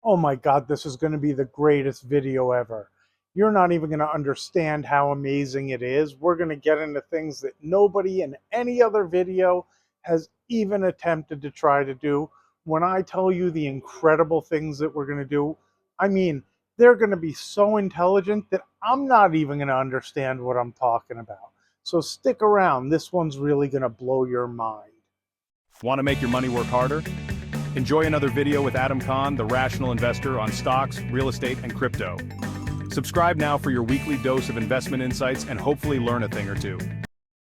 Oh my God, this is going to be the greatest video ever. You're not even going to understand how amazing it is. We're going to get into things that nobody in any other video has even attempted to try to do. When I tell you the incredible things that we're going to do, I mean, they're going to be so intelligent that I'm not even going to understand what I'm talking about. So stick around. This one's really going to blow your mind. Want to make your money work harder? Enjoy another video with Adam Kahn, the rational investor on stocks, real estate, and crypto. Subscribe now for your weekly dose of investment insights and hopefully learn a thing or two.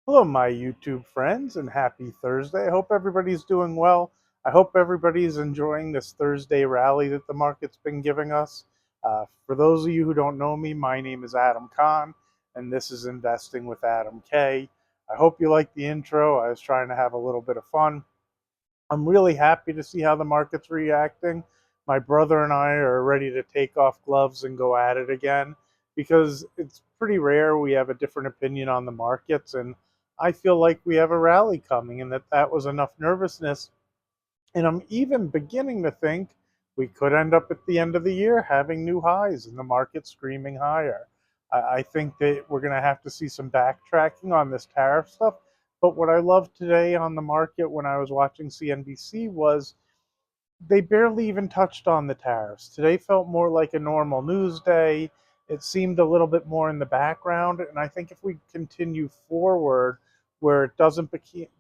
Hello, my YouTube friends, and happy Thursday. I hope everybody's doing well. I hope everybody's enjoying this Thursday rally that the market's been giving us. For those of you who don't know me, my name is Adam Kahn, and this is Investing with Adam K. I hope you like the intro. I was trying to have a little bit of fun. I'm really happy to see how the market's reacting. My brother and I are ready to take off gloves and go at it again because it's pretty rare we have a different opinion on the markets. And I feel like we have a rally coming and that was enough nervousness. And I'm even beginning to think we could end up at the end of the year having new highs and the market screaming higher. I think that we're going to have to see some backtracking on this tariff stuff. But what I loved today on the market when I was watching CNBC was they barely even touched on the tariffs. Today felt more like a normal news day. It seemed a little bit more in the background. And I think if we continue forward where it doesn't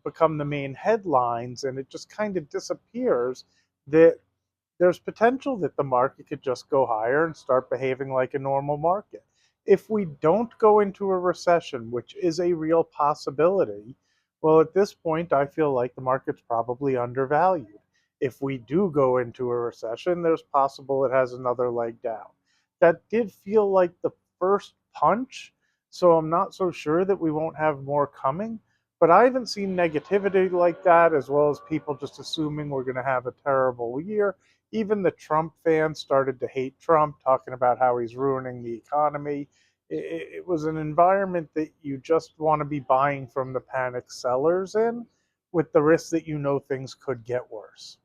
become the main headlines and it just kind of disappears, that there's potential that the market could just go higher and start behaving like a normal market. If we don't go into a recession, which is a real possibility, well, at this point, I feel like the market's probably undervalued. If we do go into a recession, there's possible it has another leg down. That did feel like the first punch, so I'm not so sure that we won't have more coming. But I haven't seen negativity like that, as well as people just assuming we're going to have a terrible year. Even the Trump fans started to hate Trump, talking about how he's ruining the economy. It was an environment that you just want to be buying from the panic sellers in, with the risk that you know things could get worse.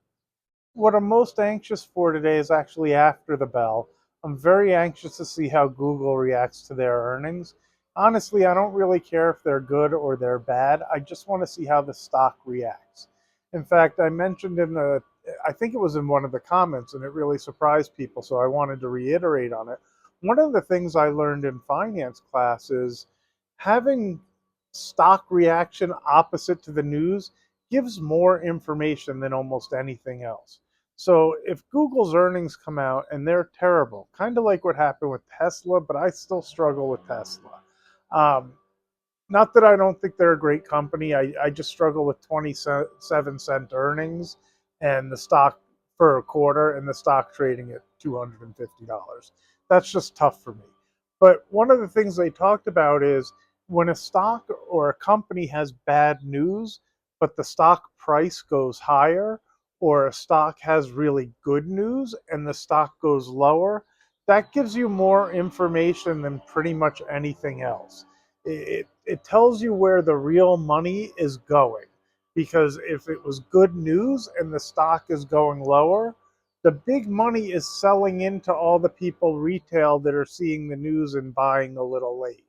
What I'm most anxious for today is actually after the bell. I'm very anxious to see how Google reacts to their earnings. Honestly, I don't really care if they're good or they're bad. I just want to see how the stock reacts. In fact, I mentioned I think it was in one of the comments, and it really surprised people, so I wanted to reiterate on it. One of the things I learned in finance class is having stock reaction opposite to the news gives more information than almost anything else. So if Google's earnings come out and they're terrible, kind of like what happened with Tesla, but I still struggle with Tesla. Um, Not that I don't think they're a great company. I just struggle with 27-cent earnings and the stock for a quarter and the stock trading at $250. That's just tough for me. But one of the things they talked about is when a stock or a company has bad news, but the stock price goes higher, or a stock has really good news and the stock goes lower, that gives you more information than pretty much anything else. It tells you where the real money is going, because if it was good news and the stock is going lower, the big money is selling into all the people retail that are seeing the news and buying a little late.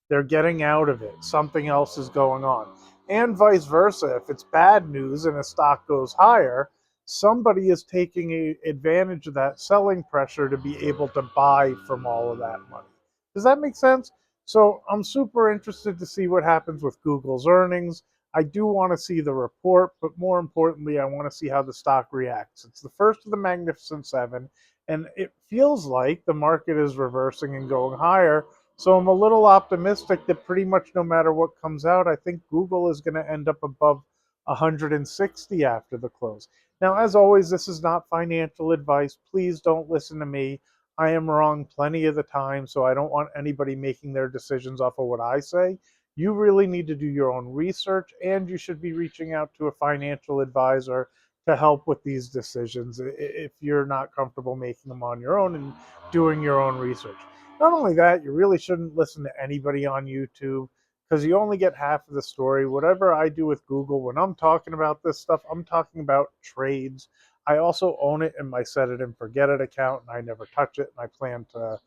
They're getting out of it. Something else is going on. And vice versa. If it's bad news and a stock goes higher, somebody is taking advantage of that selling pressure to be able to buy from all of that money. Does that make sense? So I'm super interested to see what happens with Google's earnings. I do want to see the report, but more importantly, I want to see how the stock reacts. It's the first of the Magnificent Seven, and it feels like the market is reversing and going higher. So I'm a little optimistic that pretty much no matter what comes out, I think Google is going to end up above 160 after the close. Now, as always, this is not financial advice. Please don't listen to me. I am wrong plenty of the time, so I don't want anybody making their decisions off of what I say. You really need to do your own research, and you should be reaching out to a financial advisor to help with these decisions if you're not comfortable making them on your own and doing your own research. Not only that, you really shouldn't listen to anybody on YouTube because you only get half of the story. Whatever I do with Google, when I'm talking about this stuff, I'm talking about trades. I also own it in my set it and forget it account, and I never touch it. And I plan to,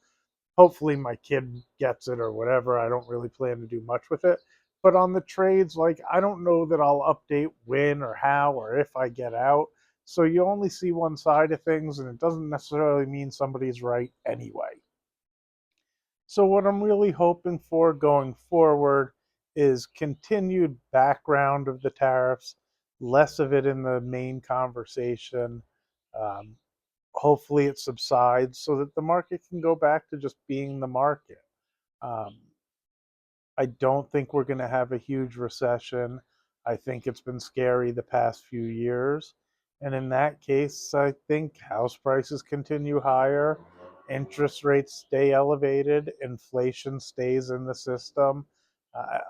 hopefully my kid gets it or whatever. I don't really plan to do much with it. But on the trades, like, I don't know that I'll update when or how or if I get out. So you only see one side of things, and it doesn't necessarily mean somebody's right anyway. So what I'm really hoping for going forward is continued background of the tariffs, less of it in the main conversation. Um, Hopefully it subsides so that the market can go back to just being the market. Um, I don't think we're going to have a huge recession. I think it's been scary the past few years. And in that case, I think house prices continue higher, interest rates stay elevated, inflation stays in the system.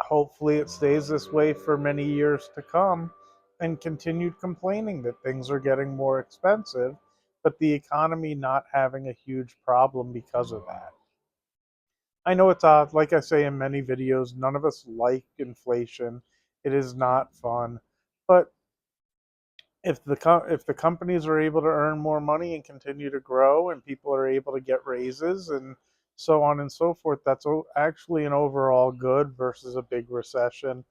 Hopefully, it stays this way for many years to come, and continued complaining that things are getting more expensive, but the economy not having a huge problem because of that. I know it's odd. Like I say in many videos, none of us like inflation. It is not fun. But if the companies are able to earn more money and continue to grow, and people are able to get raises and so on and so forth, that's actually an overall good versus a big recession.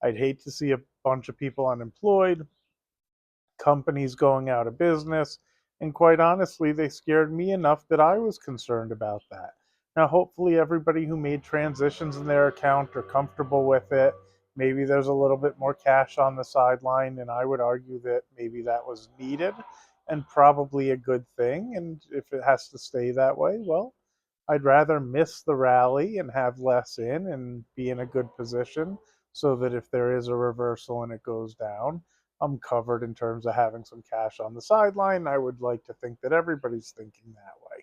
I'd hate to see a bunch of people unemployed, companies going out of business. And quite honestly, they scared me enough that I was concerned about that. Now, hopefully, everybody who made transitions in their account are comfortable with it. Maybe there's a little bit more cash on the sideline, and I would argue that maybe that was needed and probably a good thing. And if it has to stay that way, well, I'd rather miss the rally and have less in and be in a good position so that if there is a reversal and it goes down, I'm covered in terms of having some cash on the sideline. I would like to think that everybody's thinking that way.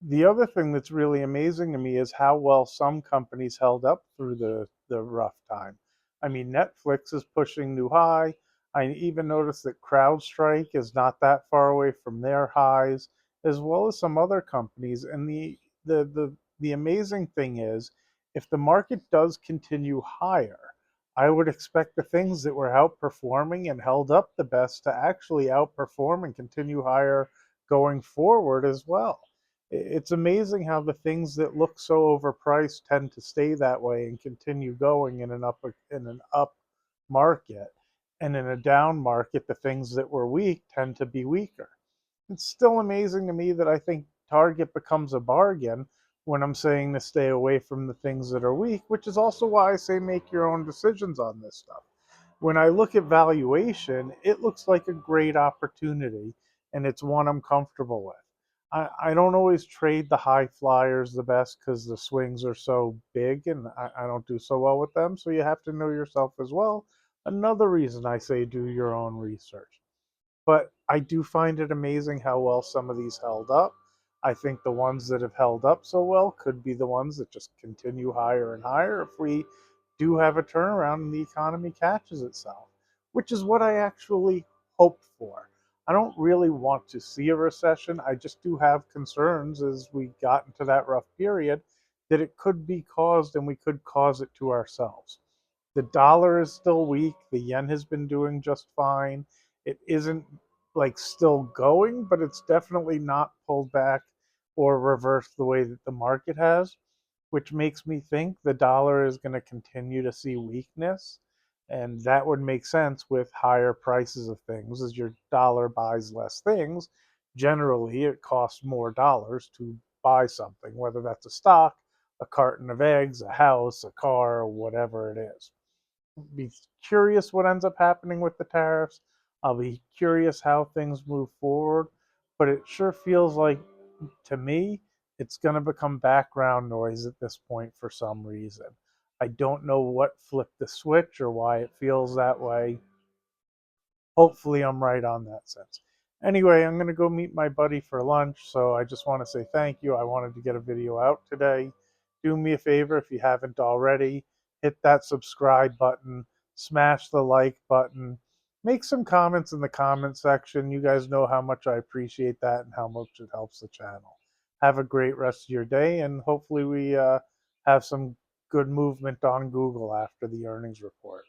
The other thing that's really amazing to me is how well some companies held up through the rough time. I mean, Netflix is pushing new high. I even noticed that CrowdStrike is not that far away from their highs, as well as some other companies. And the amazing thing is, if the market does continue higher, I would expect the things that were outperforming and held up the best to actually outperform and continue higher going forward as well. It's amazing how the things that look so overpriced tend to stay that way and continue going in an up market, and in a down market, the things that were weak tend to be weaker. It's still amazing to me that I think Target becomes a bargain when I'm saying to stay away from the things that are weak, which is also why I say make your own decisions on this stuff. When I look at valuation, it looks like a great opportunity, and it's one I'm comfortable with. I don't always trade the high flyers the best because the swings are so big, and I don't do so well with them. So you have to know yourself as well. Another reason I say do your own research. But I do find it amazing how well some of these held up. I think the ones that have held up so well could be the ones that just continue higher and higher if we do have a turnaround and the economy catches itself, which is what I actually hope for. I don't really want to see a recession. I just do have concerns as we got into that rough period that it could be caused and we could cause it to ourselves. The dollar is still weak. The yen has been doing just fine. It isn't like still going, but it's definitely not pulled back or reversed the way that the market has, which makes me think the dollar is going to continue to see weakness. And that would make sense with higher prices of things. As your dollar buys less things, generally it costs more dollars to buy something, whether that's a stock, a carton of eggs, a house, a car, or whatever it is. Be curious what ends up happening with the tariffs. I'll be curious how things move forward, but it sure feels like to me it's going to become background noise at this point for some reason. I don't know what flipped the switch or why it feels that way. Hopefully I'm right on that sense. Anyway, I'm going to go meet my buddy for lunch, so I just want to say thank you. I wanted to get a video out today. Do me a favor if you haven't already, hit that subscribe button, smash the like button, make some comments in the comment section. You guys know how much I appreciate that and how much it helps the channel. Have a great rest of your day, and hopefully we have some good movement on Google after the earnings report.